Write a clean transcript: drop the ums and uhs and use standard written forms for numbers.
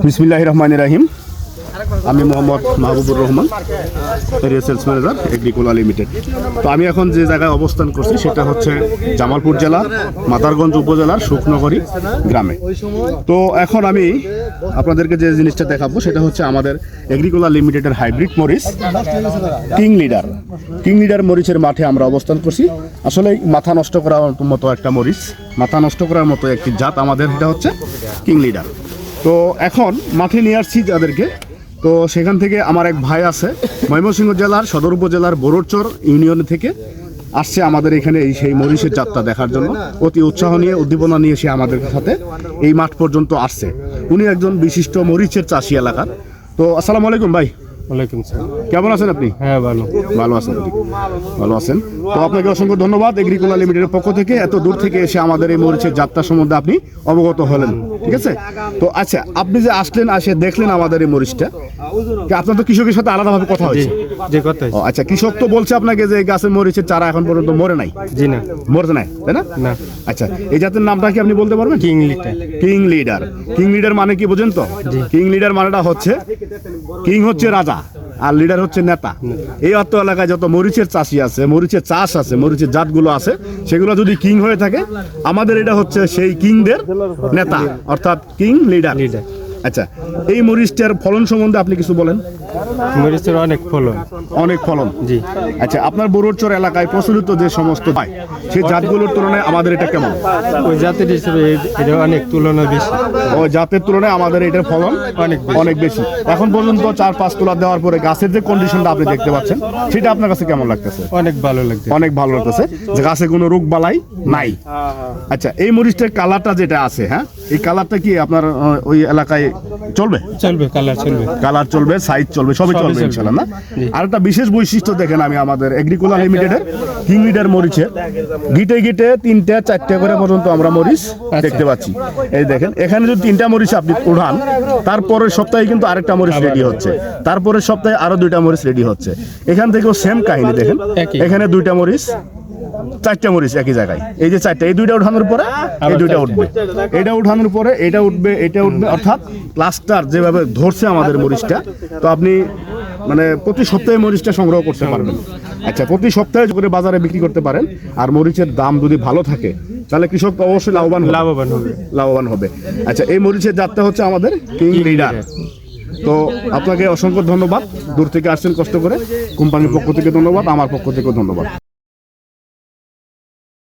বিসমিল্লাহির রহমানির রহিম। আমি Mohammad Mahbubur Rahman, area sales manager Agricola limited. তো আমি এখন যে জায়গায় অবস্থান করছি সেটা হচ্ছে জামালপুর জেলার মাদারগঞ্জ উপজেলার সুখনগরী গ্রামে। তো এখন আমি আপনাদেরকে যে জিনিসটা দেখাবো সেটা হচ্ছে আমাদের এগ্রিকোলা লিমিটেডের হাইব্রিড মরিচ কিং লিডার মরিচের মাঠে আমরা অবস্থান করছি। আসলে মাথা নষ্ট করার মতো একটা মরিচ, মাথা নষ্ট করার মতো একটি জাত আমাদের, এটা হচ্ছে কিং লিডার। তো এখন মাঠে নিয়ে আসছি যাদেরকে, তো সেখান থেকে আমার এক ভাই আছে ময়মনসিংহ জেলার সদর উপজেলার বড়ুরচর ইউনিয়ন থেকে আসছে আমাদের এখানে এই সেই মরিচের যাত্রা দেখার জন্য। অতি উৎসাহ নিয়ে উদ্দীপনা নিয়ে সে আমাদের সাথে এই মাঠ পর্যন্ত আসছে। উনি একজন বিশিষ্ট মরিচের চাষি এলাকার। তো আসসালামু আলাইকুম ভাই। ওয়ালাইকুম সালাম। কেমন আছেন আপনি? হ্যাঁ, ভালো আছেন। ভালো আছেন। তো আপনাকে অসংখ্য ধন্যবাদ এগ্রিকোলা লিমিটেডের পক্ষ থেকে এত দূর থেকে এসে আমাদের এই মরিচের যাত্রা সম্বন্ধে আপনি অবগত হলেন, ঠিক আছে? তো আচ্ছা, আপনি যে আসলেন, আসে দেখলেন আমাদের এই মরিচটা, আপনার তো কৃষকের সাথে আলাদাভাবে কথা হয়েছে? যে কথা। আচ্ছা, কৃষক তো বলছে আপনাকে যে গাছের মরিচের চারা এখন পর্যন্ত মরে নাই। জি না, মরতে নাই, তাই না? না। আচ্ছা, এই জাতের নামটা কি আপনি বলতে পারবেন? কিং লিডার মানে কি বোঝেন তো? কিং লিডার মানেটা হচ্ছে, কিং হচ্ছে রাজা আর লিডার হচ্ছে নেতা। এই অর্থ এলাকায় যত মরিচের চাষি আছে, মরিচের চাষ আছে, মরিচের জাতগুলো আছে, সেগুলো যদি কিং হয়ে থাকে, আমাদের এটা হচ্ছে সেই কিংদের নেতা, অর্থাৎ কিং লিডার। আচ্ছা, এই মরিচটার ফলন সম্বন্ধে আপনি কিছু বলেন। মরিচের অনেক ফলন। জি। আচ্ছা, আপনার বড়ুরচর এলাকায় প্রচলিত যে সমস্ত পায় সেই জাতগুলোর তুলনায় আমাদের এটা কেমন? ওই জাতের হিসেবে এটা অনেক তুলনা বেশি। ওই জাতের তুলনায় আমাদের এটার ফলন অনেক বেশি। এখন পর্যন্ত 4-5 তোলা দেওয়ার পরে গাছের যে কন্ডিশনটা আপনি দেখতে পাচ্ছেন, সেটা আপনার কাছে কেমন লাগতেছে? অনেক ভালো লাগছে। অনেক ভালো লাগতেছে যে গাছে কোনো রোগ বালাই নাই। আচ্ছা, এই মরিচটার কালারটা যেটা আছে, হ্যাঁ, এই কালারটা কি আপনার ওই এলাকায় চলবে? কালার চলবে, সাইজ চলবে, সবই চলবে ইনশাআল্লাহ, না? আর একটা বিশেষ বৈশিষ্ট্য দেখেন, আমি আমাদের এগ্রিকোলা লিমিটেডের কিং লিডার মরিচের গিটে 3-4টে করে পর্যন্ত আমরা মরিচ দেখতে পাচ্ছি। এই দেখেন, এখানে যদি 3টা মরিচ আপনি উঠান, তারপরের সপ্তাহে কিন্তু আরেকটা মরিচ রেডি হচ্ছে, তারপরের সপ্তাহে আরো 2টা মরিচ রেডি হচ্ছে। এখান থেকেও সেম কাহিনী দেখেন, এখানে 2টা মরিচ, 4টে মরিচ একই জায়গায়। এই যে 4টে, এই 2টা উঠানোর পরে এই 2টা উঠবে, এটা উঠানোর পরে এটা উঠবে, অর্থাৎ ক্লাস্টার যেভাবে ধরছে আমাদের মরিচটা। তো আপনি মানে প্রতি সপ্তাহে মরিচটা সংগ্রহ করতে পারবেন। আচ্ছা, প্রতি সপ্তাহে করে বাজারে বিক্রি করতে পারেন। আর মরিচের দাম যদি ভালো থাকে তাহলে কৃষক অবশ্যই লাভবান হবে। আচ্ছা, এই মরিচের জাতটা হচ্ছে আমাদের কিং লিডার। তো আপনাকে অসংখ্য ধন্যবাদ, দূর থেকে আসছেন কষ্ট করে। কোম্পানির পক্ষ থেকে ধন্যবাদ, আমার পক্ষ থেকেও ধন্যবাদ।